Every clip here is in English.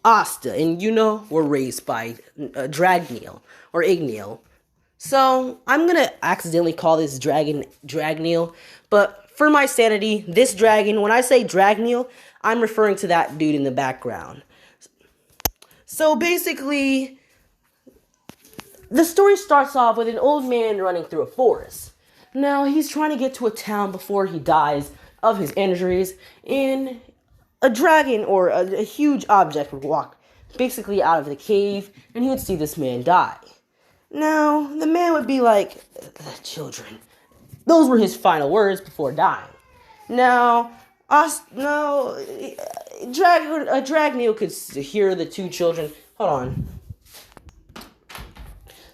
Asta and were raised by Dragneel or Igneel. So I'm gonna accidentally call this dragon Dragneel, but for my sanity, this dragon, when I say Dragneel, I'm referring to that dude in the background. So basically, the story starts off with an old man running through a forest. Now, he's trying to get to a town before he dies of his injuries, and a dragon or a huge object would walk basically out of the cave, and he would see this man die. Now, the man would be like, "The children." Those were his final words before dying. Now, Dragneel could hear the two children. Hold on.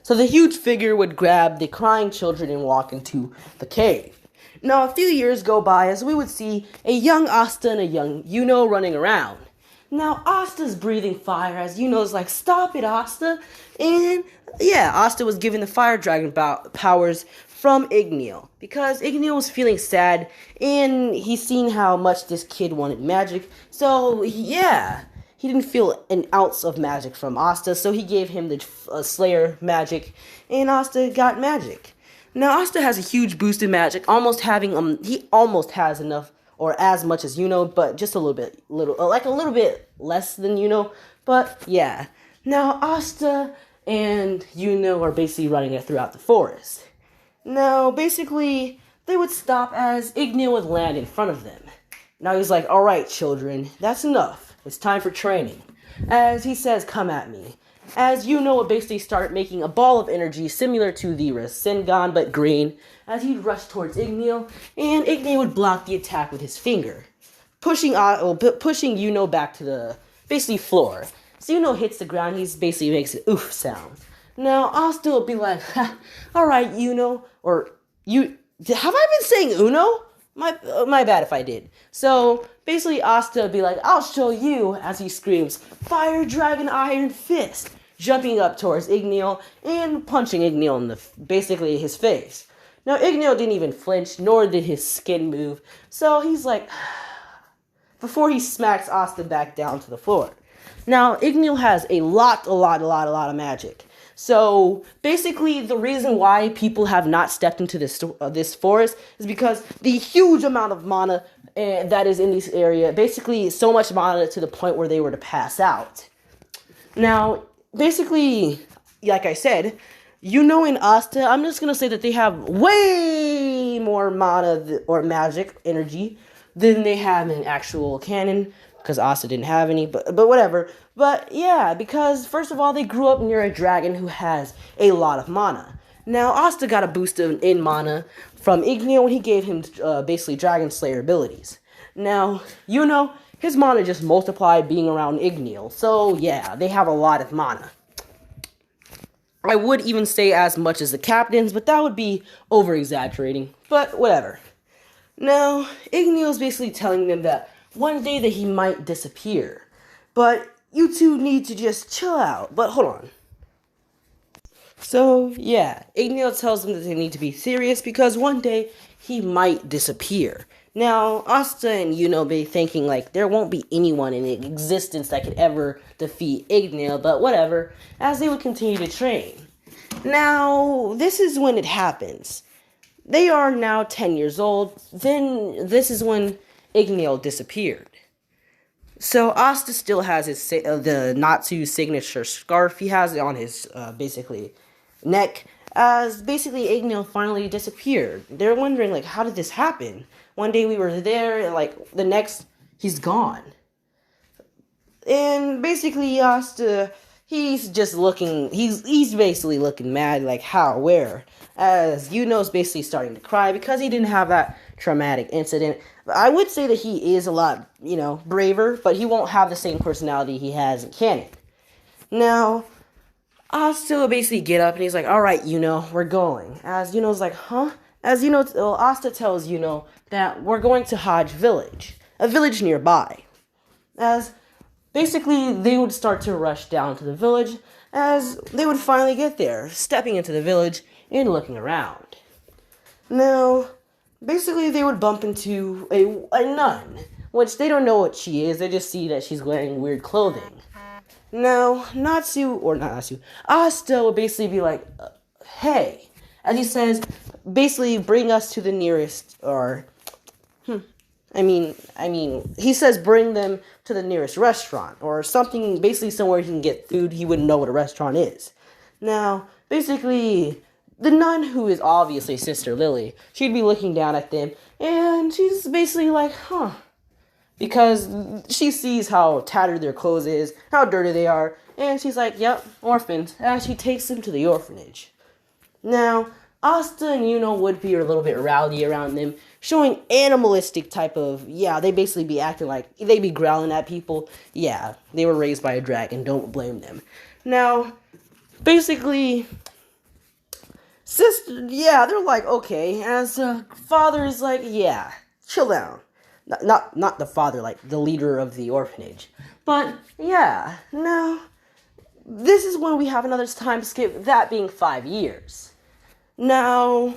So the huge figure would grab the crying children and walk into the cave. Now, a few years go by as we would see a young Asta and a young running around. Now, Asta's breathing fire as is like, "Stop it, Asta." And yeah, Asta was given the fire dragon powers from Igneel because Igneel was feeling sad and he's seen how much this kid wanted magic. So yeah, he didn't feel an ounce of magic from Asta, so he gave him the Slayer magic, and Asta got magic. Now Asta has a huge boost in magic, he almost has enough or as much as but just a little bit less than but yeah. Now Asta and are basically running it throughout the forest. Now basically they would stop as Igneel would land in front of them. Now he's like, "All right, children, that's enough. It's time for training." As he says, "Come at me." As would basically start making a ball of energy similar to the Rasengan but green, as he'd rush towards Igneel, and Igneel would block the attack with his finger, pushing back to the basically floor. So hits the ground, he basically makes an oof sound. Now Asta would be like, "All right, or you have I been saying Uno? My bad if I did." So basically Asta would be like, "I'll show you," as he screams, "Fire Dragon Iron Fist," jumping up towards Igneel and punching Igneel in basically his face. Now Igneel didn't even flinch, nor did his skin move. So he's like, before he smacks Asta back down to the floor. Now Igneel has a lot of magic. So basically, the reason why people have not stepped into this forest is because the huge amount of mana that is in this area, basically so much mana to the point where they were to pass out. Now, basically, like I said, in Asta, I'm just gonna say that they have way more mana or magic energy than they have in actual canon, because Asta didn't have any, but whatever. But yeah, because first of all, they grew up near a dragon who has a lot of mana. Now, Asta got a boost in mana from Igneel when he gave him basically Dragon Slayer abilities. Now, his mana just multiplied being around Igneel. So yeah, they have a lot of mana. I would even say as much as the captains, but that would be over-exaggerating. But whatever. Now, Igneel's basically telling them that one day that he might disappear. But you two need to just chill out. But hold on. So, yeah, Igneel tells them that they need to be serious because one day he might disappear. Now, Asta and be thinking like there won't be anyone in existence that could ever defeat Igneel, but whatever, as they would continue to train. Now, this is when it happens. They are now 10 years old. Then this is when Igneel disappeared. So Asta still has the Natsu signature scarf. He has it on his basically neck. As basically Igneel finally disappeared. They're wondering like, how did this happen? One day we were there, and like the next he's gone. And basically Asta, he's just looking. He's basically looking mad. Like how? Where? As is basically starting to cry because he didn't have that traumatic incident. I would say that he is a lot, braver, but he won't have the same personality he has in canon. Now, Asta will basically get up and he's like, "All right, we're going." As is like, "Huh?" As Asta tells that we're going to Hodge Village, a village nearby. As basically they would start to rush down to the village as they would finally get there, stepping into the village and looking around. Now, basically they would bump into a nun, which they don't know what she is, they just see that she's wearing weird clothing. Now, Asta would basically be like, hey, as he says, basically bring us to the nearest, or, he says bring them to the nearest restaurant, or something, basically somewhere he can get food. He wouldn't know what a restaurant is. Now, basically, the nun, who is obviously Sister Lily, she'd be looking down at them, and she's basically like, because she sees how tattered their clothes is, how dirty they are, and she's like, yep, orphans, and she takes them to the orphanage. Now, Asta and Yuno would be a little bit rowdy around them, showing animalistic type of, they basically be acting like, they be growling at people. Yeah, they were raised by a dragon, don't blame them. Now, basically, they're like, okay, as father is like, chill down. Not the father, like the leader of the orphanage. But, now, this is when we have another time skip, that being 5 years. Now,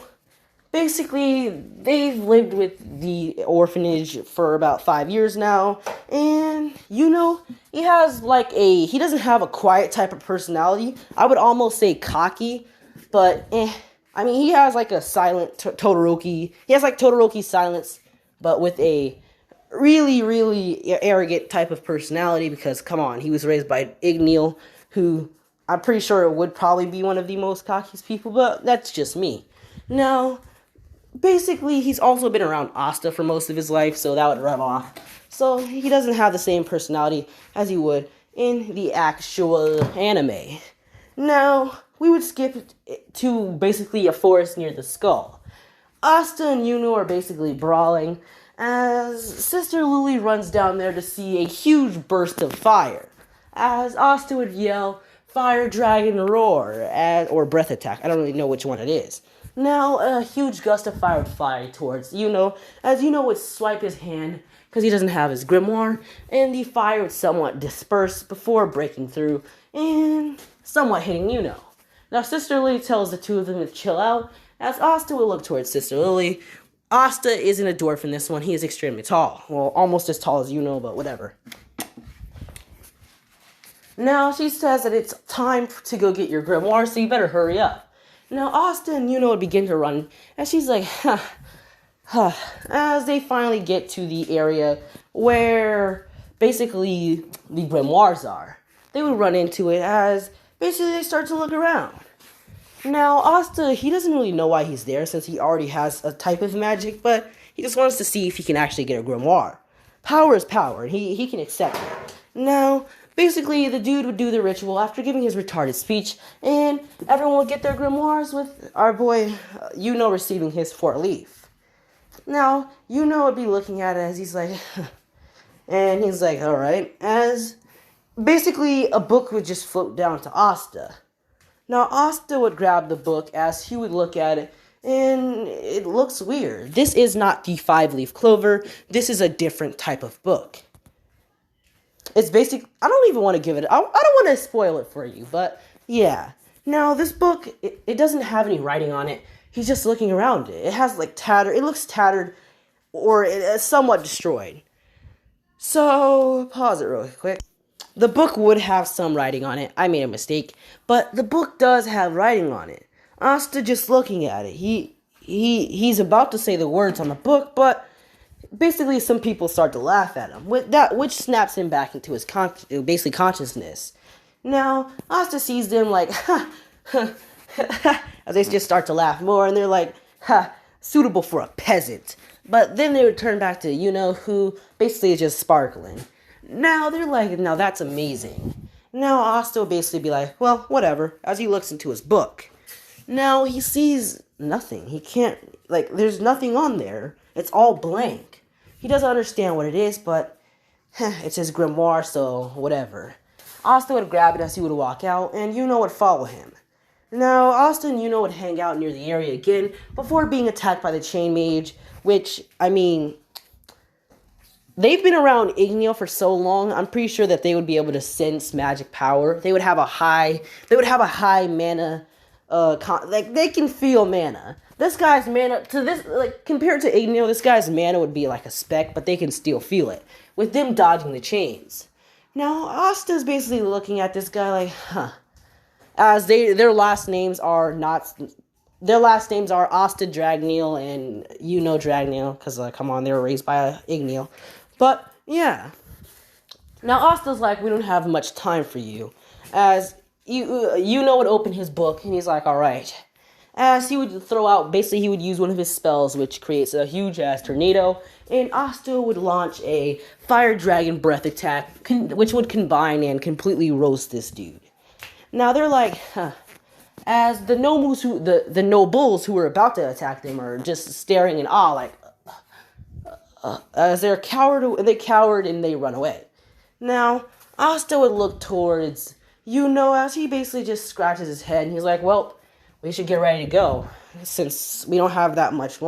basically, they've lived with the orphanage for about 5 years now, and, he has he doesn't have a quiet type of personality. I would almost say cocky, but, he has like a silent Todoroki. He has like Todoroki's silence, but with a really, really arrogant type of personality, because, come on, he was raised by igneel, who I'm pretty sure would probably be one of the most cockiest people, but that's just me. Now, basically, he's also been around Asta for most of his life, so that would rub off. So, he doesn't have the same personality as he would in the actual anime. Now, we would skip to basically a forest near the skull. Asta and Yuno are basically brawling as Sister Lily runs down there to see a huge burst of fire, as Asta would yell, "Fire Dragon Roar," or Breath Attack. I don't really know which one it is. Now, a huge gust of fire would fly towards Yuno, as Yuno would swipe his hand, because he doesn't have his grimoire, and the fire would somewhat disperse before breaking through, and somewhat hitting Yuno. Now, Sister Lily tells the two of them to chill out, as Asta will look towards Sister Lily. Asta isn't a dwarf in this one. He is extremely tall. Well, almost as tall as Yuno, but whatever. Now, she says that it's time to go get your grimoire, so you better hurry up. Now, Asta and Yuno would begin to run, and she's like, as they finally get to the area where basically the grimoires are. They would run into it as basically they start to look around. Now, Asta, he doesn't really know why he's there, since he already has a type of magic, but he just wants to see if he can actually get a grimoire. Power is power, and he can accept it. Now, basically, the dude would do the ritual after giving his retarded speech, and everyone would get their grimoires, with our boy Yuno receiving his 4-leaf. Now, Yuno would be looking at it as he's like, and he's like, alright, as basically a book would just float down to Asta. Now, Asta would grab the book as he would look at it, and it looks weird. This is not the 5-leaf clover. This is a different type of book. It's basic. I don't even want to give it. I don't want to spoil it for you, but yeah. Now, this book, it doesn't have any writing on it. He's just looking around it. It has like tattered. It looks tattered, or it's somewhat destroyed. So, pause it real quick. The book would have some writing on it. I made a mistake, but the book does have writing on it. Asta just looking at it. He's about to say the words on the book, but basically some people start to laugh at him, which snaps him back into his consciousness. Now, Asta sees them like, as they just start to laugh more, and they're like, suitable for a peasant. But then they would turn back to Yuno, who basically is just sparkling. Now, they're like, now that's amazing. Now, Asta will basically be like, well, whatever, as he looks into his book. Now, he sees nothing. He can't, there's nothing on there. It's all blank. He doesn't understand what it is, but it's his grimoire, so whatever. Asta would grab it as he would walk out, and Yuno would follow him. Now, Asta and Yuno would hang out near the area again before being attacked by the chain mage, which, they've been around Igneel for so long, I'm pretty sure that they would be able to sense magic power. They would have a high mana, they can feel mana. This guy's mana, compared to Igneel, this guy's mana would be like a speck, but they can still feel it, with them dodging the chains. Now, Asta's basically looking at this guy like, huh. As their last names are not... Their last names are Asta Dragneel and Dragneel, because, come on, they were raised by a igneel. But, yeah. Now, Asta's like, we don't have much time for you. As would open his book, and he's like, alright. As he would throw out, basically he would use one of his spells, which creates a huge-ass tornado, and Asta would launch a fire dragon breath attack, which would combine and completely roast this dude. Now, they're like, huh. As the nobles who were about to attack them are just staring in awe, like, as they cowered and they run away. Now, Asta would look towards, as he basically just scratches his head, and he's like, well, we should get ready to go, since we don't have that much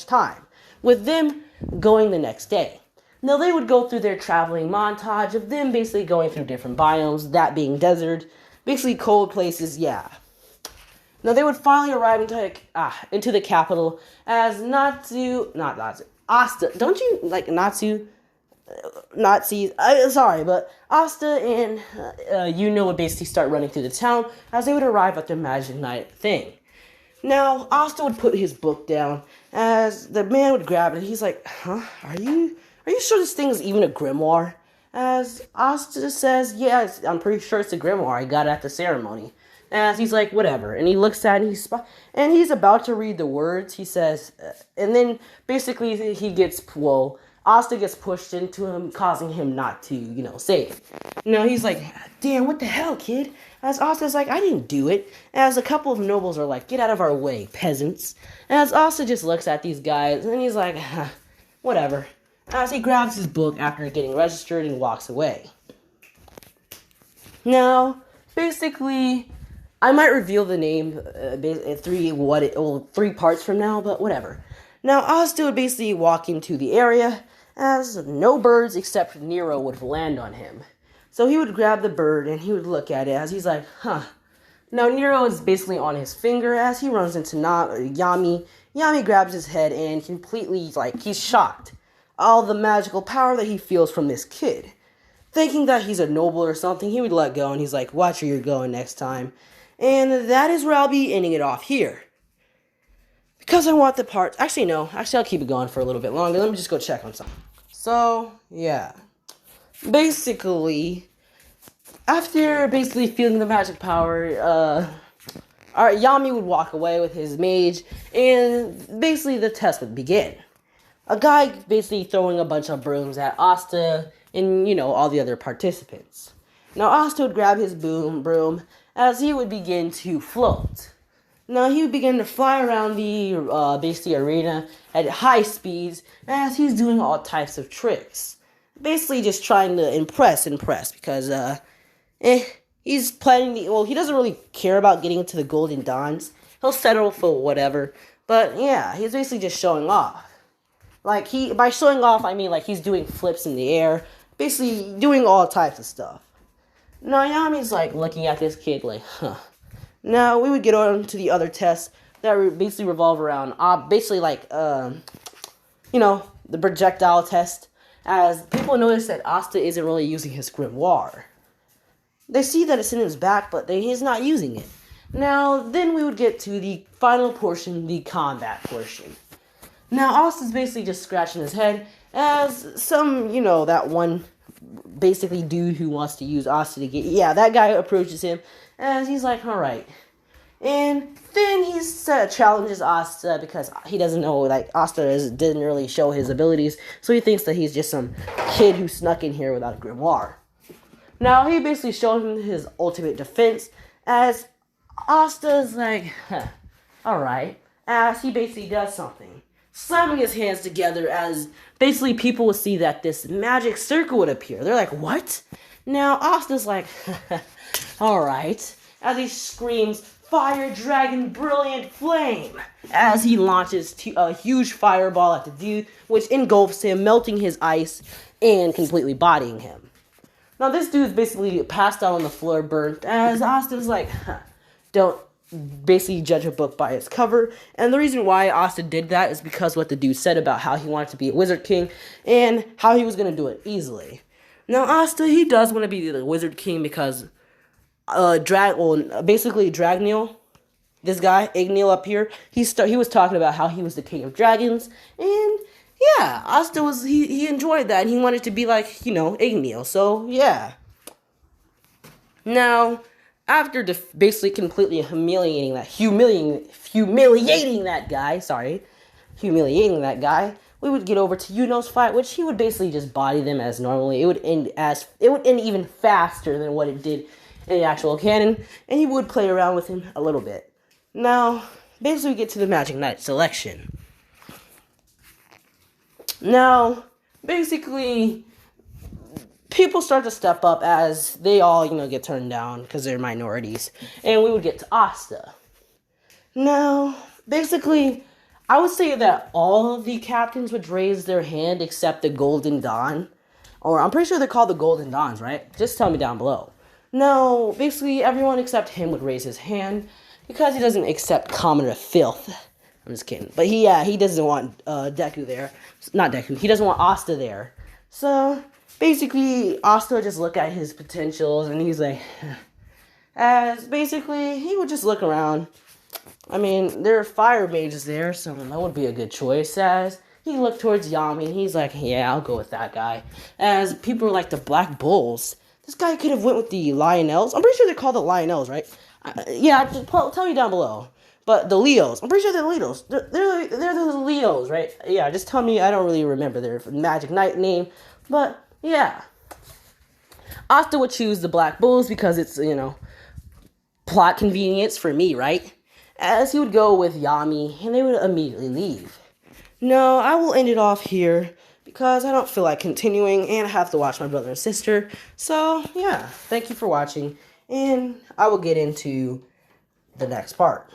time, with them going the next day. Now, they would go through their traveling montage of them basically going through different biomes, that being desert, basically cold places, yeah. Now, they would finally arrive into the capital as Asta, don't you like Natsu? Nazis, sorry, but Asta and would basically start running through the town as they would arrive at their magic night thing. Now, Asta would put his book down as the man would grab it. He's like, huh? Are you sure this thing is even a grimoire? As Asta says, yes, I'm pretty sure it's a grimoire. I got it at the ceremony. As he's like, whatever. And he looks at it and he's about to read the words. He says, and then basically Asta gets pushed into him, causing him not to, say it. He's like, damn, what the hell, kid? As Asta's like, I didn't do it. As a couple of nobles are like, get out of our way, peasants. As Asta just looks at these guys, and he's like, whatever. As he grabs his book after getting registered and walks away. Now, basically, I might reveal the name three parts from now, but whatever. Now, Asta would basically walk into the area, as no birds except Nero would land on him. So he would grab the bird and he would look at it as he's like, huh. Now Nero is basically on his finger as he runs into Yami. Yami grabs his head and completely, he's shocked. All the magical power that he feels from this kid. Thinking that he's a noble or something, he would let go and he's like, watch where you're going next time. And that is where I'll be ending it off here. Because I want the parts. Actually, no. I'll keep it going for a little bit longer. Let me just go check on something. So, yeah. Basically, after feeling the magic power, Yami would walk away with his mage, and basically the test would begin. A guy basically throwing a bunch of brooms at Asta and, all the other participants. Now, Asta would grab his broom as he would begin to float. Now, he would begin to fly around the arena at high speeds as he's doing all types of tricks. Basically just trying to impress because, he's planning he doesn't really care about getting into the Golden Dawns. He'll settle for whatever. But, yeah, he's basically just showing off. By showing off, I mean, he's doing flips in the air, basically doing all types of stuff. Now, Yami's, looking at this kid huh. Now, we would get on to the other tests that basically revolve around, the projectile test, as people notice that Asta isn't really using his grimoire. They see that it's in his back, but he's not using it. Now, then we would get to the final portion, the combat portion. Now, Asta's basically just scratching his head, as some, that one basically dude who wants to use Asta to that guy approaches him, and he's like, alright. And then he challenges Asta because he doesn't know, Asta didn't really show his abilities, so he thinks that he's just some kid who snuck in here without a grimoire. Now, he basically showed him his ultimate defense, as Asta's like, alright, as he basically does something. Slamming his hands together as basically people will see that this magic circle would appear. They're like, what? Now, Asta's like, alright, as he screams, fire dragon brilliant flame, as he launches a huge fireball at the dude, which engulfs him, melting his ice and completely bodying him. Now, this dude's basically passed out on the floor, burnt, as Asta's like, don't basically judge a book by its cover. And the reason why Asta did that is because what the dude said about how he wanted to be a wizard king and how he was going to do it easily. Now Asta, he does want to be the Wizard King because basically Dragneel, this guy Igneel up here, he was talking about how he was the king of dragons, and yeah, Asta he enjoyed that and he wanted to be like Igneel. So yeah. Now, after basically completely humiliating that guy, we would get over to Yuno's fight, which he would basically just body them as normally. It would end even faster than what it did in the actual canon, and he would play around with him a little bit. Now, basically, we get to the Magic Knight selection. Now, basically, people start to step up as they all, get turned down because they're minorities. And we would get to Asta. Now, basically, I would say that all of the captains would raise their hand except the Golden Dawn. Or I'm pretty sure they're called the Golden Dawns, right? Just tell me down below. No, basically, everyone except him would raise his hand because he doesn't accept commoner filth. I'm just kidding. But he doesn't want Deku there. Not Deku. He doesn't want Asta there. So, basically, Asta would just look at his potentials, and he's like, as basically, he would just look around. I mean, there are fire mages there, so that would be a good choice. As he looked towards Yami, and he's like, yeah, I'll go with that guy. As people were like the Black Bulls, this guy could have went with the Lionels. I'm pretty sure they're called the Lionels, right? Yeah, just tell me down below. But the Leos, I'm pretty sure they're the Leos. They're the Leos, right? Yeah, just tell me. I don't really remember their Magic Knight name, but yeah. Asta would choose the Black Bulls because it's, plot convenience for me, right? As he would go with Yami, and they would immediately leave. No, I will end it off here because I don't feel like continuing, and I have to watch my brother and sister. So, yeah, thank you for watching, and I will get into the next part.